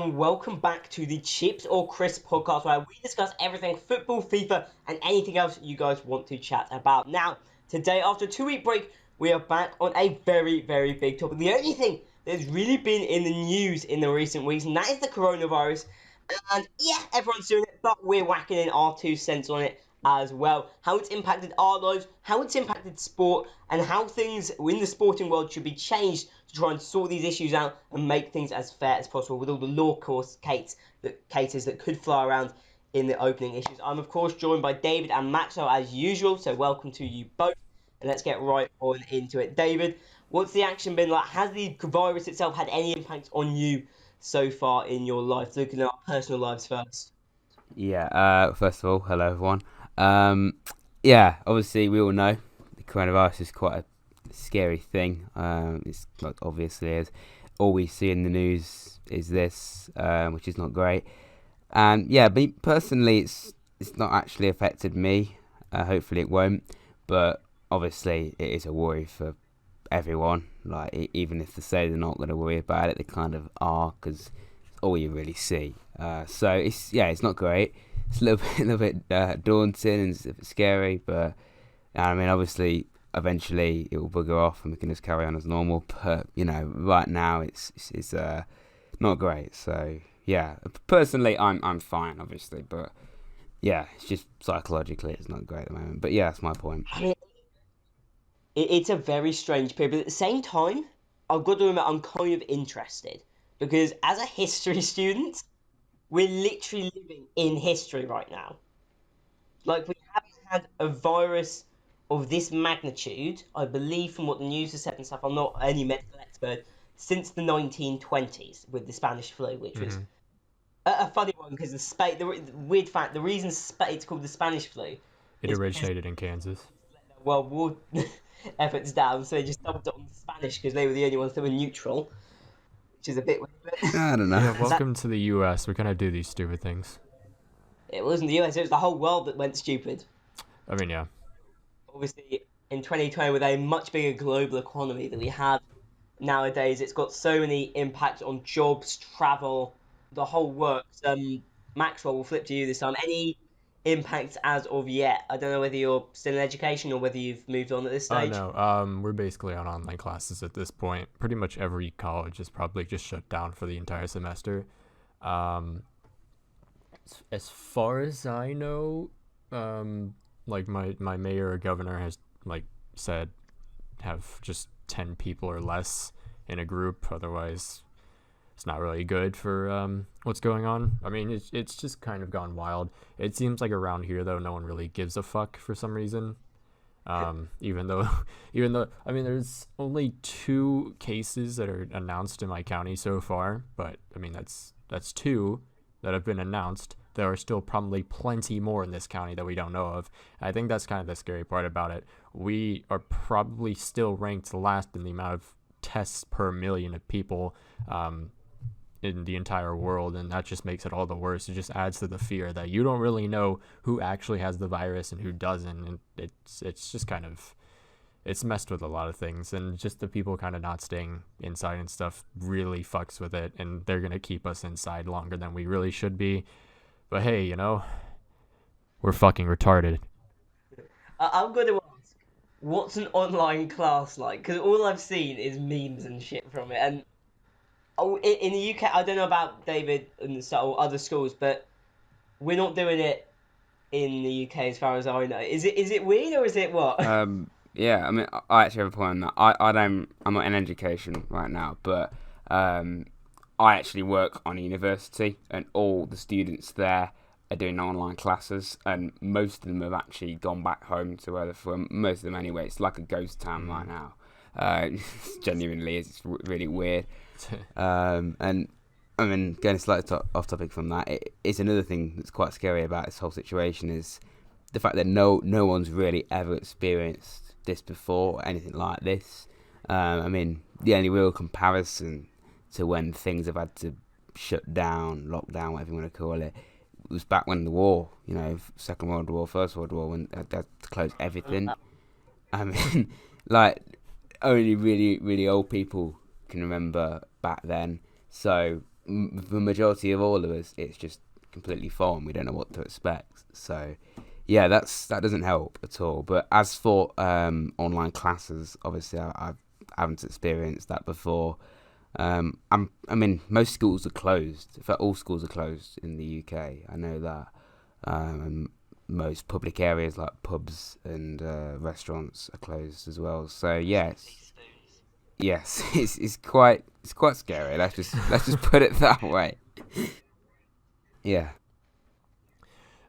and welcome back to the Chips or Crisp podcast where we discuss everything football, FIFA, and anything else you guys want to chat about. Now, today, after a 2-week break, we are back on a very, very big topic. The only thing that's really been in the news in the recent weeks, and that is the coronavirus. And yeah, everyone's doing it, but we're whacking in our 2 cents on it as well. How it's impacted our lives, how it's impacted sport, and how things in the sporting world should be changed to try and sort these issues out and make things as fair as possible with all the law cases that could fly around in the opening issues. I'm, of course, joined by David and Maxwell as usual, so welcome to you both. And let's get right on into it. David, what's the action been like? Has the virus itself had any impact on you so far in your life? Looking at our personal lives first. Yeah, first of all, hello everyone. Yeah, obviously we all know the coronavirus is quite a scary thing. It's like obviously is. All we see in the news is this, which is not great. And yeah, but personally, it's not actually affected me. Hopefully it won't. But obviously it is a worry for everyone. Like even if they say they're not going to worry about it, they kind of are because it's all you really see. So it's not great. It's a little bit daunting and it's a bit scary, but I mean, obviously, eventually it will bugger off and we can just carry on as normal. But right now it's not great. So yeah, personally, I'm fine, obviously, but yeah, it's just psychologically it's not great at the moment. But yeah, that's my point. I mean, it's a very strange period, but at the same time, I've got to admit I'm kind of interested because as a history student, we're literally living in history right now. Like, we haven't had a virus of this magnitude, I believe, from what the news has said and stuff. I'm not any medical expert, since the 1920s with the Spanish flu, which was hmm a funny one because the weird fact, the reason it's called the Spanish flu It is because originated in Kansas. World War efforts down, so they just dumped it on the Spanish because they were the only ones that were neutral, which is a bit weird. But I don't know. Yeah, that welcome to the U.S. We kind of do these stupid things. it wasn't the US, it was the whole world that went stupid. I mean, yeah. Obviously, in 2020, with a much bigger global economy that we have nowadays, it's got so many impacts on jobs, travel, the whole works. Maxwell, we'll flip to you this time. Any impacts as of yet? I don't know whether you're still in education or whether you've moved on at this stage. No, we're basically on online classes at this point. Pretty much every college is probably just shut down for the entire semester. Um, as far as I know, like my mayor or governor has like said have just 10 people or less in a group. Otherwise, it's not really good for what's going on. I mean, it's just kind of gone wild. It seems like around here though, no one really gives a fuck for some reason. Even though, even though, I mean, there's only 2 cases that are announced in my county so far. But I mean, that's 2 that have been announced. There are still probably plenty more in this county that we don't know of. I think that's kind of the scary part about it. We are probably still ranked last in the amount of tests per million of people in the entire world, and that just makes it all the worse. It just adds to the fear that you don't really know who actually has the virus and who doesn't, and it's just kind of it's messed with a lot of things, and just the people kind of not staying inside and stuff really fucks with it, and they're gonna keep us inside longer than we really should be. But hey, we're fucking retarded. I'm going to ask, what's an online class like? Because all I've seen is memes and shit from it. And in the UK, I don't know about David and or other schools, but we're not doing it in the UK as far as I know. Is it weird or is it what? Yeah, I mean, I actually have a point on that. I'm not in education right now, but I actually work on a university, and all the students there are doing online classes, and most of them have actually gone back home to where they're from. Most of them, anyway. It's like a ghost town right now. It genuinely is. It's really weird. And I mean, going slightly off topic from that, it's another thing that's quite scary about this whole situation is the fact that no one's really ever experienced this before, or anything like this. I mean, the only real comparison to when things have had to shut down, lock down, whatever you want to call it, was back when the war, Second World War, First World War, when they had to close everything. I mean, like, only really, really old people can remember back then. So the majority of all of us, it's just completely foreign. We don't know what to expect. So, yeah, that doesn't help at all. But as for online classes, obviously I haven't experienced that before. I mean, most schools are closed. In fact, all schools are closed in the UK. I know that. And most public areas like pubs and restaurants are closed as well. So yes, it's quite scary. Let's just put it that way. Yeah.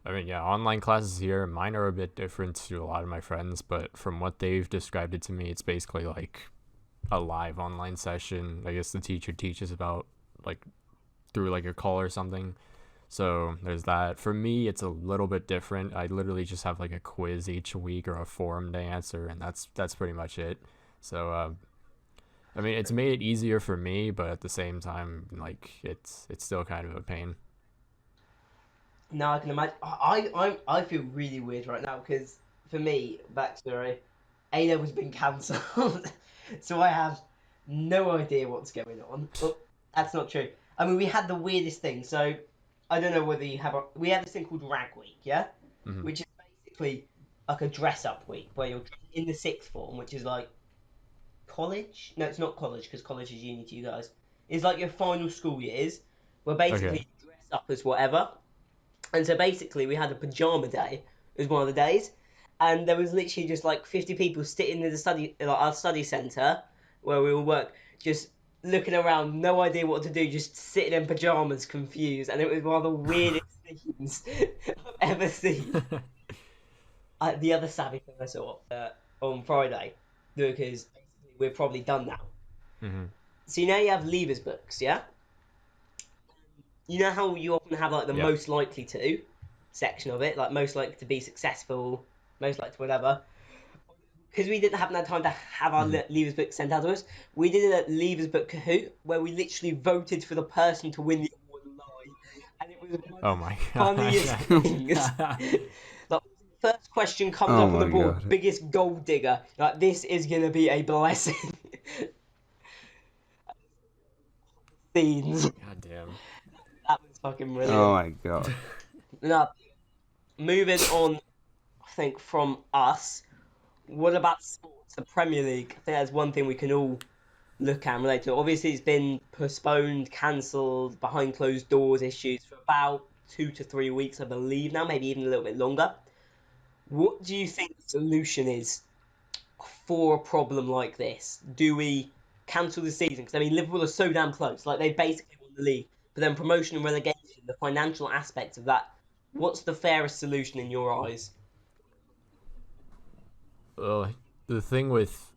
I mean, yeah, online classes here, mine are a bit different to a lot of my friends, but from what they've described it to me, it's basically like a live online session. I guess the teacher teaches about like through like a call or something. So there's that. For me, it's a little bit different. I literally just have like a quiz each week or a forum to answer, and that's pretty much it. So I mean, it's made it easier for me, but at the same time, like it's still kind of a pain. Now I can imagine. I feel really weird right now because for me, backstory, A level's been cancelled, so I have no idea what's going on. Well, that's not true. I mean, we had the weirdest thing. So I don't know whether you have. We have this thing called Rag Week, yeah, Hmm. which is basically like a dress up week where you're in the sixth form, which is like college. No, it's not college because college is uni to you guys. It's like your final school years, where basically Okay. you dress up as whatever. And so basically, we had a pajama day. It was one of the days, and there was literally just like 50 people sitting in the study, like our study center, where we all work, just looking around, no idea what to do, just sitting in pajamas, confused. And it was one of the weirdest things I've ever seen. The other savvy thing I saw on Friday, because basically we're probably done now. Hmm. So you know you have levers books, yeah? You know how you often have like the Yep. most likely to section of it, like most likely to be successful, most likely to whatever. Because we didn't have enough time to have our Hmm. levers book sent out to us, we did a levers book Kahoot where we literally voted for the person to win the award live, and it was one of Oh the my funniest things. god. Like, first question comes Oh up on the my board, god. biggest gold digger. Like this is gonna be a blessing. Scenes. God damn. That was fucking Oh brilliant. my god. Now, moving on, I think from us. What about sports? The Premier League. I think that's one thing we can all look at and relate to. Obviously, it's been postponed, cancelled, behind closed doors issues for about 2 to 3 weeks, I believe now, maybe even a little bit longer. What do you think the solution is for a problem like this? Do we cancel the season? Because I mean, Liverpool are so damn close. Like they basically won the league, but then promotion and relegation, the financial aspects of that. What's the fairest solution in your eyes? Well, the thing with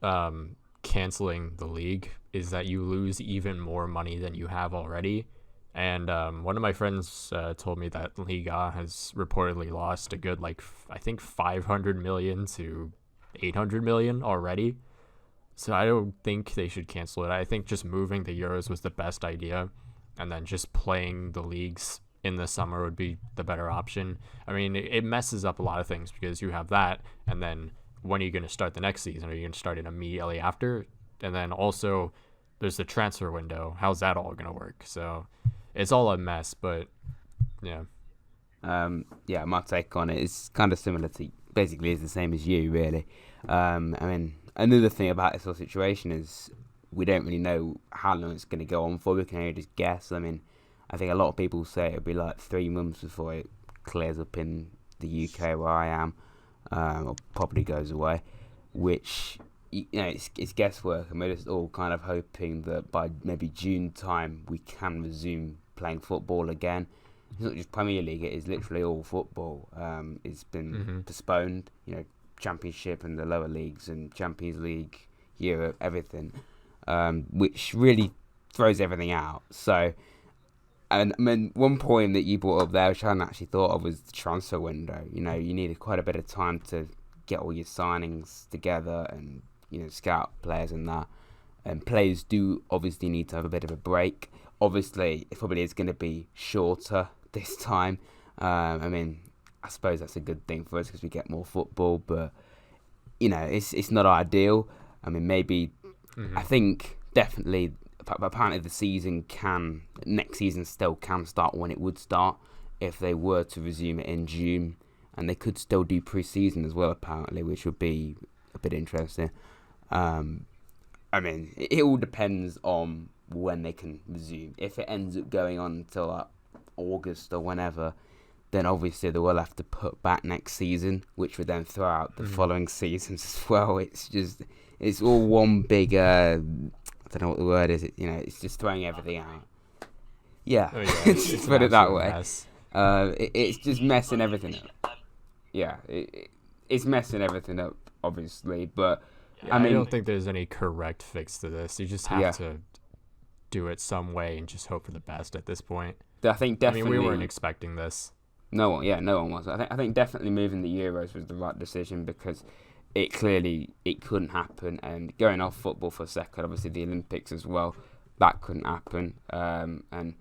canceling the league is that you lose even more money than you have already. And one of my friends told me that Liga has reportedly lost a good I think 500 million to 800 million already. So I don't think they should cancel it. I think just moving the Euros was the best idea, and then just playing the leagues in the summer would be the better option. I mean, it messes up a lot of things because you have that, and then when are you going to start the next season? Are you going to start it immediately after? And then also, there's the transfer window. How's that all going to work? So it's all a mess, but yeah. Yeah, my take on it is kind of similar to, basically is the same as you, really. I mean, another thing about this whole situation is we don't really know how long it's going to go on for. We can only just guess. I mean, I think a lot of people say it'll be like 3 months before it clears up in the UK where I am, or probably goes away, which, it's guesswork, and we're just all kind of hoping that by maybe June time we can resume playing football again. It's not just Premier League; it is literally all football. It's been Mm-hmm. postponed. Championship and the lower leagues and Champions League, Europe, everything, which really throws everything out. So, and I mean, one point that you brought up there, which I hadn't actually thought of, was the transfer window. You needed quite a bit of time to get all your signings together and scout players and that. And players do obviously need to have a bit of a break. Obviously, it probably is going to be shorter this time. I mean, I suppose that's a good thing for us because we get more football, but it's not ideal. I mean, maybe Mm-hmm. I think definitely apparently next season still can start when it would start if they were to resume it in June, and they could still do pre-season as well apparently, which would be a bit interesting. I mean, it all depends on when they can resume. If it ends up going on until like August or whenever, then obviously they will have to put back next season, which would then throw out the following seasons as well. It's all one big, I don't know what the word is. It's just throwing everything out. Yeah, just put it that way. It's just messing everything up. Yeah, it's messing everything up, obviously, but I don't think there's any correct fix to this. You just have to do it some way and just hope for the best at this point. I think definitely. We weren't expecting this. No one was. I think definitely moving the Euros was the right decision because it couldn't happen. And going off football for a second, obviously the Olympics as well, that couldn't happen. And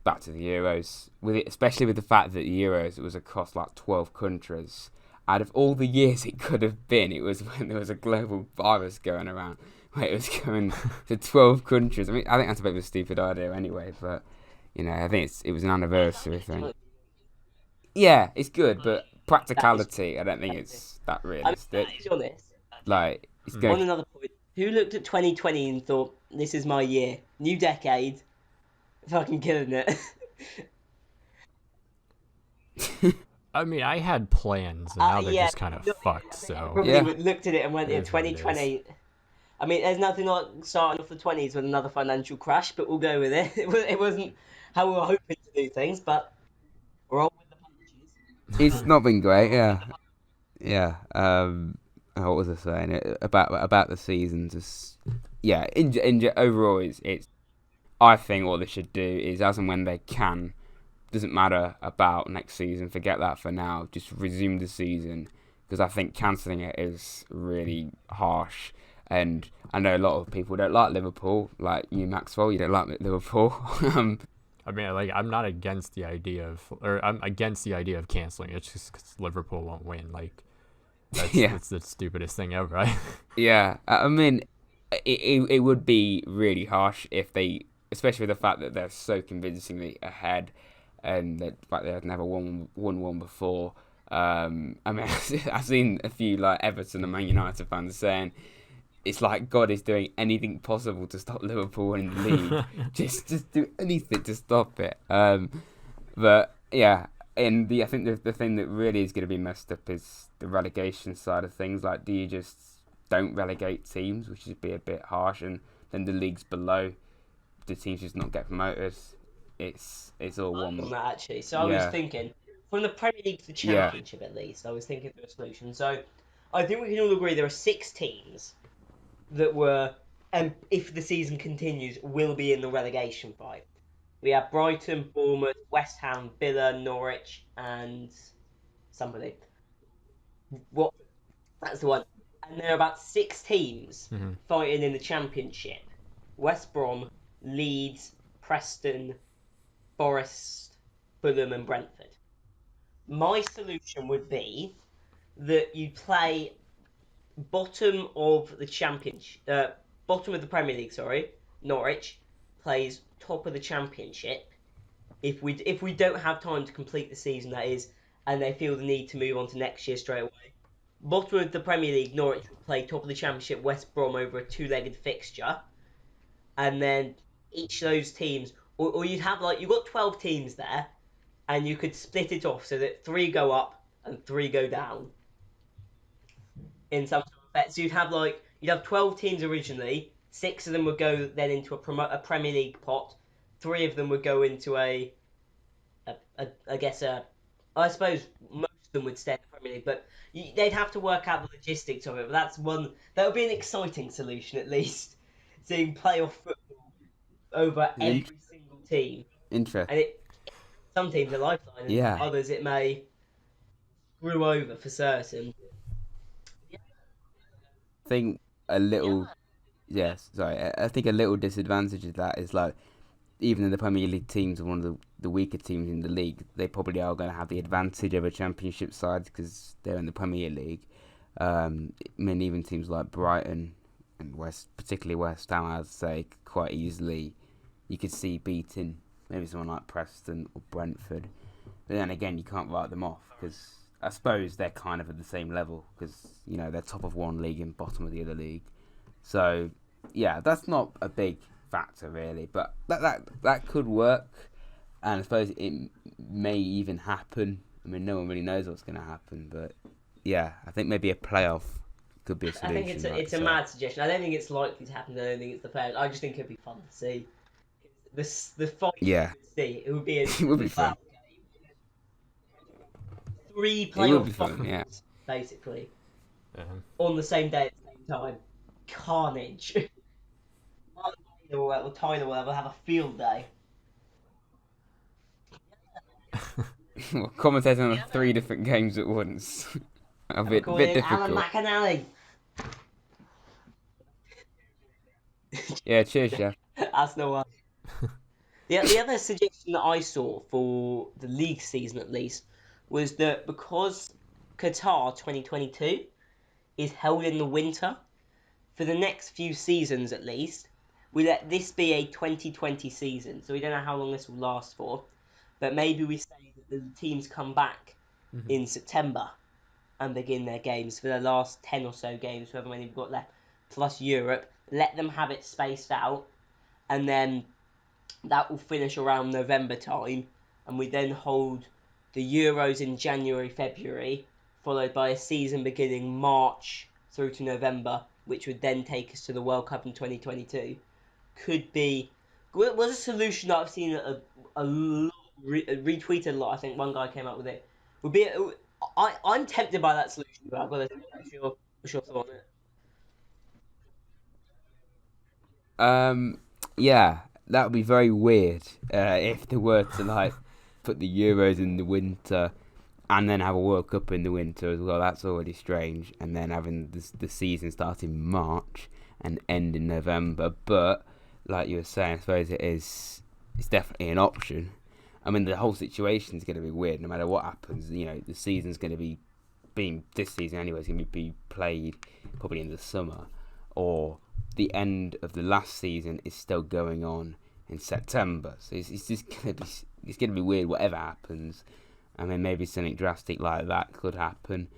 back to the Euros, especially with the fact that the Euros, it was across like 12 countries. Out of all the years it could have been, it was when there was a global virus going around, where it was going to 12 countries. I mean, I think that's a bit of a stupid idea anyway, but, I think it was an anniversary thing. Yeah, it's good, but practicality, I don't think it's that realistic. To be honest, like, it's going... On another point, who looked at 2020 and thought, this is my year, new decade, fucking killing it? I mean, I had plans, and now they're just kind of fucked, so... I probably looked at it and went, 2020... I mean, there's nothing like starting off the 20s with another financial crash, but we'll go with it. It wasn't how we were hoping to do things, but we're all with the punches. It's not been great, yeah. Yeah, what was I saying? About the season, just... Yeah, overall, it's... I think what they should do is, as and when they can... Doesn't matter about next season. Forget that for now. Just resume the season, because I think cancelling it is really harsh. And I know a lot of people don't like Liverpool, like you, Maxwell. You don't like Liverpool. I mean, I'm not against the idea I'm against the idea of canceling. It's just because Liverpool won't win. That's the stupidest thing ever, right? Yeah, I mean, it would be really harsh if they, especially with the fact that they're so convincingly ahead. And the fact they had never won one before. I mean, I've seen a few like Everton and Man United fans saying it's like God is doing anything possible to stop Liverpool winning the league. just do anything to stop it. But yeah, and I think the thing that really is going to be messed up is the relegation side of things. Like, do you just don't relegate teams, which would be a bit harsh, and then the leagues below, the teams just not get promoted? It's all one. On that, actually. So I was thinking, from the Premier League to the Championship at least, I was thinking of a solution. So I think we can all agree there are 6 teams that were, and if the season continues, will be in the relegation fight. We have Brighton, Bournemouth, West Ham, Villa, Norwich, and somebody. What? That's the one. And there are about 6 teams fighting in the Championship. West Brom, Leeds, Preston, Forest, Fulham and Brentford. My solution would be that you play bottom of the bottom of the Premier League, Norwich plays top of the Championship. If we don't have time to complete the season, that is, and they feel the need to move on to next year straight away. Bottom of the Premier League, Norwich will play top of the Championship, West Brom over a 2-legged fixture. And then each of those teams... Or you'd have, you've got 12 teams there, and you could split it off so that 3 go up and 3 go down. In some sort of effect. So you'd have 12 teams originally, 6 of them would go then into a Premier League pot, 3 of them would go into I suppose most of them would stay in the Premier League, but they'd have to work out the logistics of it, but that would be an exciting solution at least, seeing playoff football over every single team. Interesting. And some teams are lifeline, and others it may screw over for certain. I think a little disadvantage of that is even in the Premier League teams are one of the weaker teams in the league, they probably are going to have the advantage over Championship sides because they're in the Premier League. I mean, even teams like Brighton and particularly West Ham, I'd say quite easily you could see beating maybe someone like Preston or Brentford. But then again, you can't write them off because I suppose they're kind of at the same level because they're top of one league and bottom of the other league. So yeah, that's not a big factor really, but that could work, and I suppose it may even happen. I mean, no one really knows what's going to happen, but yeah, I think maybe a playoff could be a solution. I think it's a mad suggestion. I don't think it's likely to happen. I don't think it's the players. I just think it'd be fun to see. The fight. Yeah, see, it would be. It would be fun. 3 It would be playoff fun, yeah. finals, basically, Yeah. on the same day at the same time. Carnage. Or Tyler will have a field day. Commentating on 3 different games at once. a bit difficult. Alan McAnally. Yeah, cheers, Jeff. That's the one. The other suggestion that I saw for the league season, at least, was that because Qatar 2022 is held in the winter, for the next few seasons at least, we let this be a 2020 season. So we don't know how long this will last for, but maybe we say that the teams come back in September and begin their games for the last 10 or so games, however many we've got left, plus Europe. Let them have it spaced out, and then that will finish around November time, and we then hold the Euros in January, February, followed by a season beginning March through to November, which would then take us to the World Cup in 2022. Was a solution that I've seen a lot, retweeted a lot. I think one guy came up with it. I'm tempted by that solution, but I've got to see what's your thought on it. Yeah, that would be very weird if they were to put the Euros in the winter and then have a World Cup in the winter as well. That's already strange. And then having the season start in March and end in November. But like you were saying, I suppose it's definitely an option. I mean, the whole situation is going to be weird no matter what happens. The season's going to be this season anyway. It's going to be played probably in the summer, or the end of the last season is still going on in September. So it's just going to be weird whatever happens. I mean, maybe something drastic like that could happen.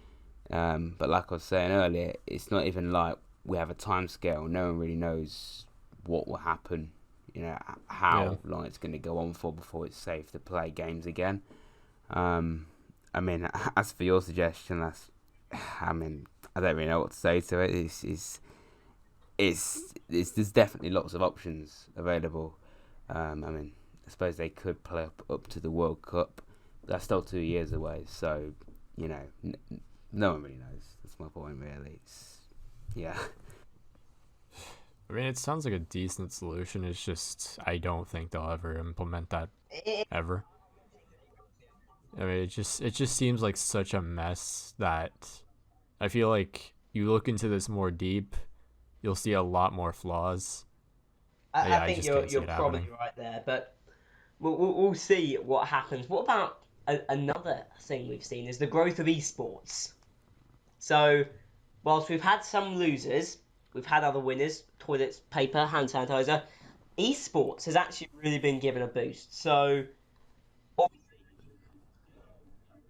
But like I was saying earlier, it's not even like we have a time scale. No one really knows what will happen. How long it's going to go on for before it's safe to play games again. I mean, as for your suggestion, I don't really know what to say to it. There's definitely lots of options available. I mean, I suppose they could play up to the World Cup. That's still 2 years away, so no one really knows. That's my point, really. Yeah. I mean, it sounds like a decent solution. It's just I don't think they'll ever implement that ever. I mean, it just seems like such a mess that I feel like you look into this more deep, you'll see a lot more flaws. I think you're probably right there, but we'll see what happens. What about another thing we've seen is the growth of esports. So, whilst we've had some losers, we've had other winners: toilets, paper, hand sanitizer. Esports has actually really been given a boost. So,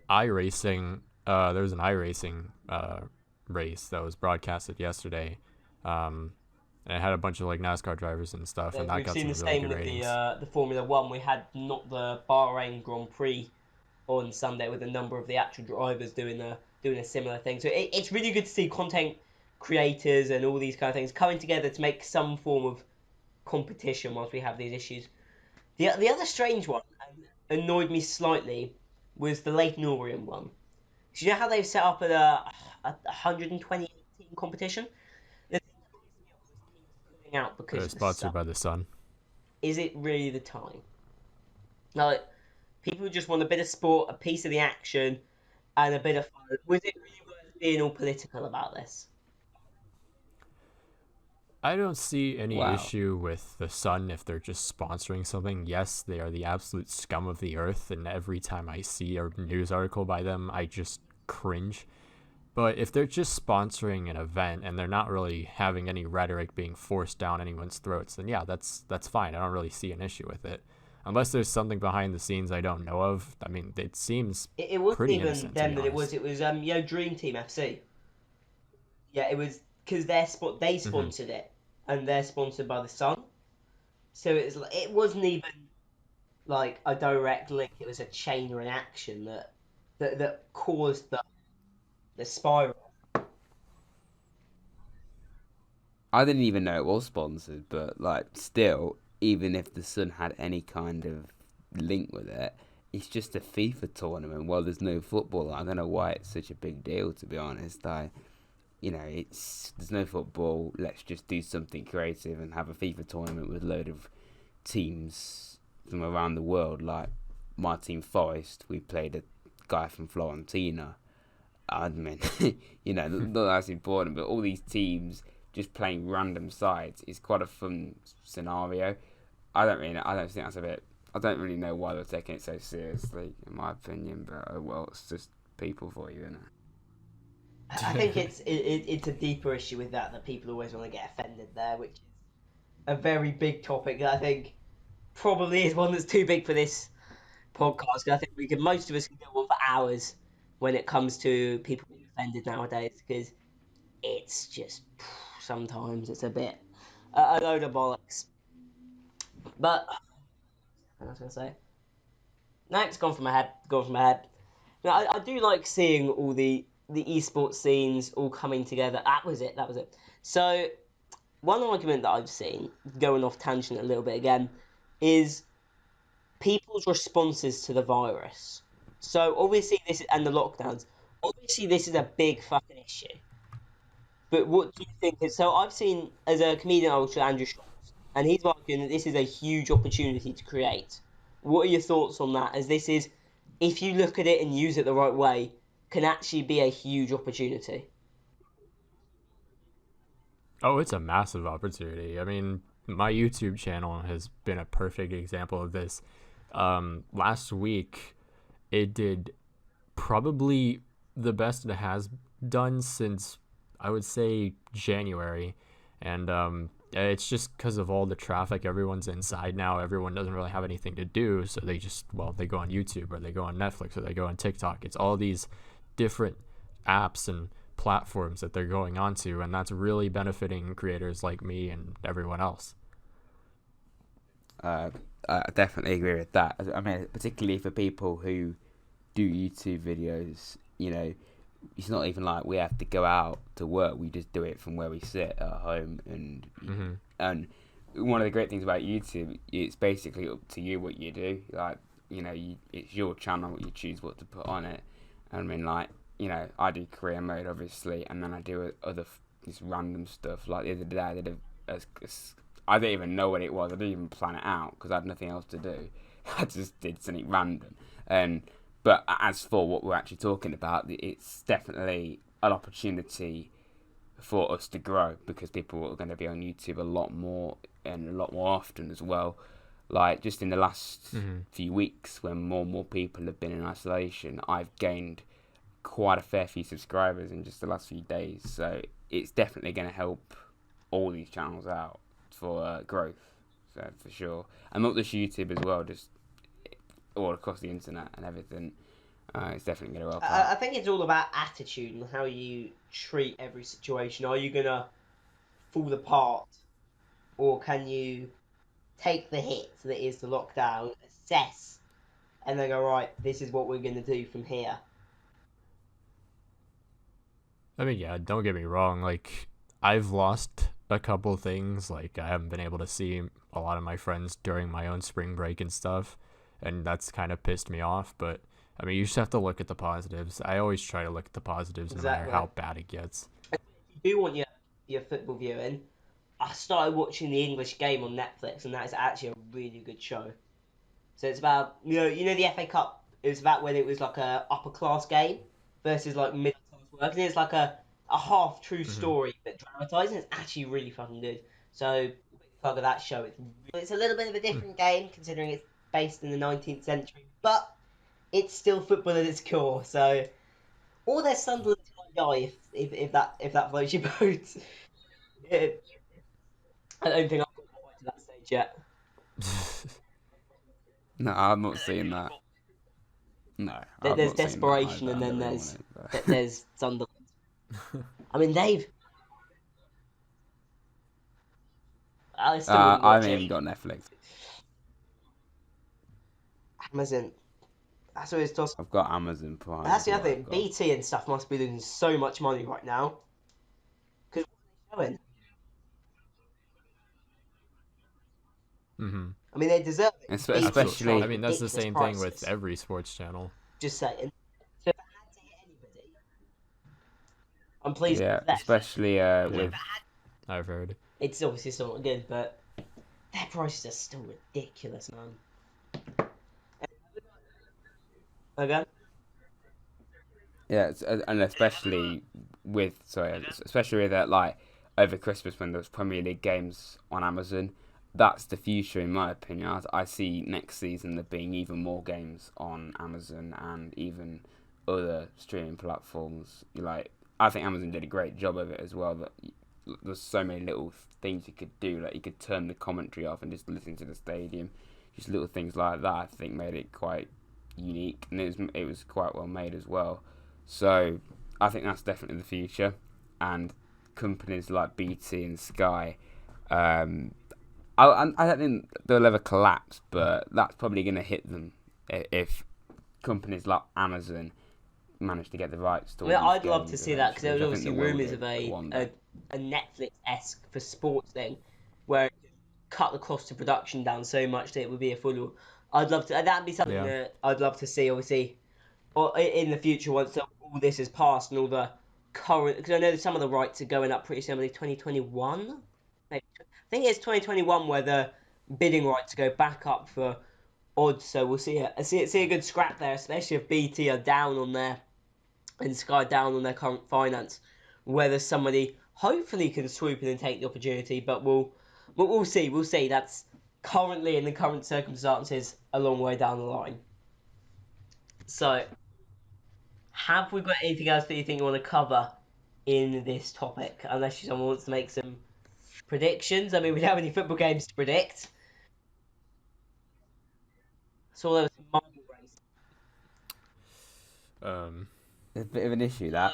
iRacing. There was an iRacing race that was broadcasted yesterday. And it had a bunch of NASCAR drivers and stuff, and that got some really good ratings. We've seen the same with the Formula One. We had not the Bahrain Grand Prix on Sunday with a number of the actual drivers doing a similar thing. So it's really good to see content creators and all these kind of things coming together to make some form of competition whilst we have these issues. The other strange one, and annoyed me slightly, was the Leyton Orient one. Do you know how they've set up a 120 team competition? Out because it's sponsored by the Sun. Is it really the time? People just want a bit of sport, a piece of the action, and a bit of fun. Was it really worth being all political about this? I don't see any issue with the Sun if they're just sponsoring something. Yes, they are the absolute scum of the earth, and every time I see a news article by them, I just cringe. But if they're just sponsoring an event and they're not really having any rhetoric being forced down anyone's throats, then yeah, that's fine. I don't really see an issue with it. Unless there's something behind the scenes I don't know of. I mean, it seems It wasn't pretty even innocent, to them be that honest. it was Dream Team FC. Yeah, it was because they Hmm. sponsored it, and they're sponsored by the Sun. So it wasn't even like a direct link. It was a chain reaction that caused the spiral. I didn't even know it was sponsored, but like still, even if the Sun had any kind of link with it, it's just a FIFA tournament. Well, there's no football. I don't know why it's such a big deal, to be honest. It's there's no football. Let's just do something creative and have a FIFA tournament with a load of teams from around the world. Like my team, Forest, we played a guy from Florentina. I mean, not that's important, but all these teams just playing random sides is quite a fun scenario. I don't think that's a bit. I don't really know why they're taking it so seriously, in my opinion. But oh well, it's just people for you, isn't it? I think it's a deeper issue with that people always want to get offended there, which is a very big topic that I think probably is one that's too big for this podcast. 'Cause I think most of us can go on for hours when it comes to people being offended nowadays because it's just sometimes it's a bit a load of bollocks. But what was I gonna say? No, it's gone from my head. Gone from my head. Now, I do like seeing all the esports scenes all coming together. That was it. That was it. So one argument that I've seen, going off tangent a little bit again, is people's responses to the virus. So obviously and the lockdowns. Obviously, this is a big fucking issue. But what do you think? So I've seen as a comedian, I watch Andrew Schultz, and he's arguing that this is a huge opportunity to create. What are your thoughts on that? As this is, if you look at it and use it the right way, can actually be a huge opportunity. Oh, it's a massive opportunity. I mean, my YouTube channel has been a perfect example of this. Last week, it did probably the best it has done since I would say January, and it's just because of all the traffic. Everyone's inside now. Everyone doesn't really have anything to do, so they go on YouTube or they go on Netflix or they go on TikTok. It's all these different apps and platforms that they're going onto, and that's really benefiting creators like me and everyone else. Uh, I definitely agree with that. I mean, particularly for people who do YouTube videos, it's not even like we have to go out to work. We just do it from where we sit at home, Hmm. and one of the great things about YouTube, it's basically up to you what you do. Like, it's your channel. You choose what to put on it. I mean, like, I do career mode obviously, and then I do other this random stuff. Like the other day, I did I don't even know what it was. I didn't even plan it out because I had nothing else to do. I just did something random. And but as for what we're actually talking about, it's definitely an opportunity for us to grow because people are going to be on YouTube a lot more and a lot more often as well. Like just in the last Hmm. few weeks, when more and more people have been in isolation, I've gained quite a fair few subscribers in just the last few days. So it's definitely going to help all these channels out for growth. So for sure, and not just YouTube as well, just all across the internet and everything. It's definitely going to help I out. think it's all about attitude and how you treat every situation. Are you gonna fall apart, or can you take the hit that is the lockdown, assess, and then go right? This is what we're gonna do from here. I mean, yeah, don't get me wrong. Like, I've lost a couple things. Like, I haven't been able to see a lot of my friends during my own spring break and stuff, and that's kind of pissed me off. But I mean, you just have to look at the positives. I always try to look at the positives, no matter Exactly. how bad it gets. If you do want your football viewing, I started watching the English game on Netflix, and that is actually a really good show. So it's about the FA Cup. It was about when it was like a upper class game versus like middle class work, and it's like a half true Hmm. story but dramatized, and it's actually really fucking good. So quick plug of that show. It's a little bit of a different game considering it's based in the 19th century, but it's still football at its core. So all their Sunderland guy if that floats your boat. It, I don't think I've got quite to that stage yet. No, I'm not seeing that. No, I've There's not seen that desperation, either. and I then never want it, but... there's Sunderland. I mean, I still wouldn't I watch haven't even it. got Netflix. Amazon. That's always toss. I've got Amazon Prime. That's the Is other what thing. I've got. BT and stuff must be losing so much money right now. Because what are they showing? Mm-hmm. I mean, they deserve it. BT Especially, I mean, that's the ridiculous same thing with prices. every sports channel. Just saying. So if I had to hit anybody, I'm pleased yeah, with that. especially with. I've heard. It's obviously still not good, but their prices are still ridiculous, man. Okay. Yeah, and especially especially with like over Christmas when there's Premier League games on Amazon. That's the future, in my opinion. I see next season there being even more games on Amazon and even other streaming platforms. Like, I think Amazon did a great job of it as well. That there's so many little things you could do. Like, you could turn the commentary off and just listen to the stadium. Just little things like that, I think, made it quite unique, and it was quite well made as well. So I think that's definitely the future, and companies like BT and Sky, I don't think they'll ever collapse, but that's probably going to hit them if companies like Amazon manage to get the rights to all Well, these I'd love to games see that because there was eventually, which I think obviously they will rumours do of one day. a Netflix-esque for sports thing, where it cut the cost of production down so much that it would be a full. I'd love to. That'd be something that I'd love to see. Obviously, or in the future once all this is passed and all the current. Because I know some of the rights are going up pretty soon. 2021. Maybe, I think it's 2021 where the bidding rights go back up for odds. So we'll see a good scrap there, especially if BT are down on their and Sky down on their current finance. Whether somebody hopefully can swoop in and take the opportunity, but we'll see. We'll see. That's currently in the current circumstances a long way down the line. So, have we got anything else that you think you want to cover in this topic? Unless someone wants to make some predictions. I mean, we don't have any football games to predict. So there was some marble race. It's a bit of an issue, that.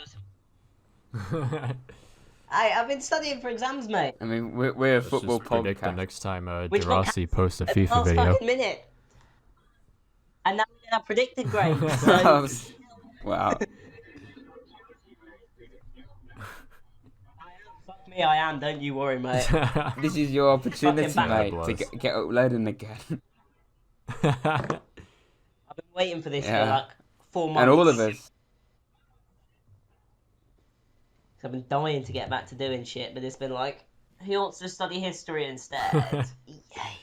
I've been studying for exams, mate. I mean, we're a Let's football just predict the podcast. next time Which one Rossi posts a at the FIFA last video. fucking minute. And now we have predicted grades. So... Wow. Fuck me, I am. Don't you worry, mate. This is your opportunity, Fucking mate, to get uploading again. I've been waiting for this for like 4 months. And all of us. I've been dying to get back to doing shit, but it's been like, who wants to study history instead? Yay.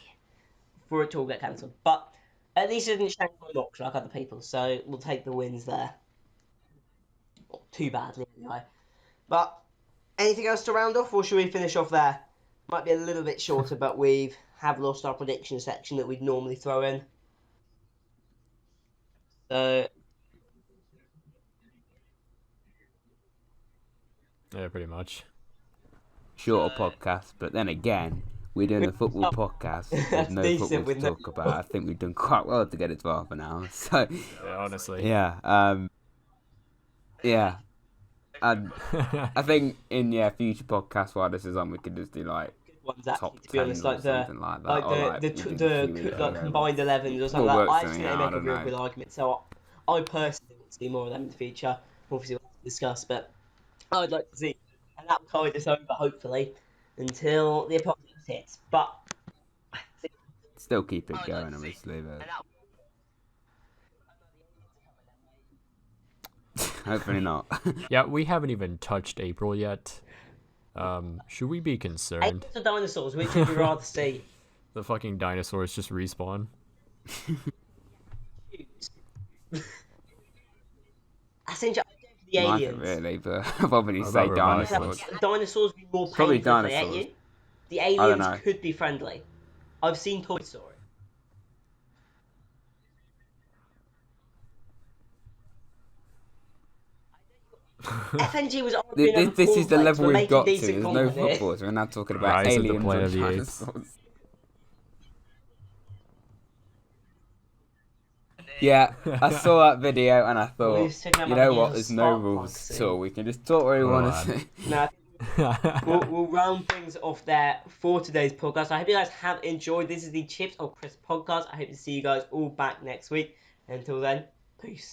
For it to all get cancelled. But at least it didn't change my locks like other people, so we'll take the wins there. Not too badly, anyway. But anything else to round off, or should we finish off there? Might be a little bit shorter, but we have lost our prediction section that we'd normally throw in. So... Yeah, pretty much. Shorter podcast, but then again, we're doing a football podcast. There's no football to talk about. I think we've done quite well to get it to half an hour. So, yeah, honestly. Yeah. Yeah. And I think in future podcasts while this is on, we could just do like ones actually, top to be honest, like something like that. The combined 11s or something like that. I actually think they make a real good argument. So I personally want to see more of them in the future. Obviously, we'll have to discuss, but I'd like to see, and that'll tide us over hopefully until the apocalypse hits. But I think still keep it going, obviously. But hopefully not. Yeah, we haven't even touched April yet. Should we be concerned? Aliens or dinosaurs? Which would you rather see? The fucking dinosaurs just respawn. I think I'd go for the aliens. Really, but I'll probably say dinosaurs. Dinosaurs be more Probably painful if they ate dinosaurs. you. The aliens could be friendly. I've seen Toy Story. FNG was arguing over This is the cornflakes. level We're we've making got to. decent There's no content here. football, so we're now talking about Rise of the aliens Planet or of the Apes. dinosaurs. Yeah, I saw that video and I thought, you know what? There's no rules at all. We can just talk what we want to say. Now, we'll round things off there for today's podcast. I hope you guys have enjoyed. This is the Chips or Crisp podcast. I hope to see you guys all back next week. Until then, peace.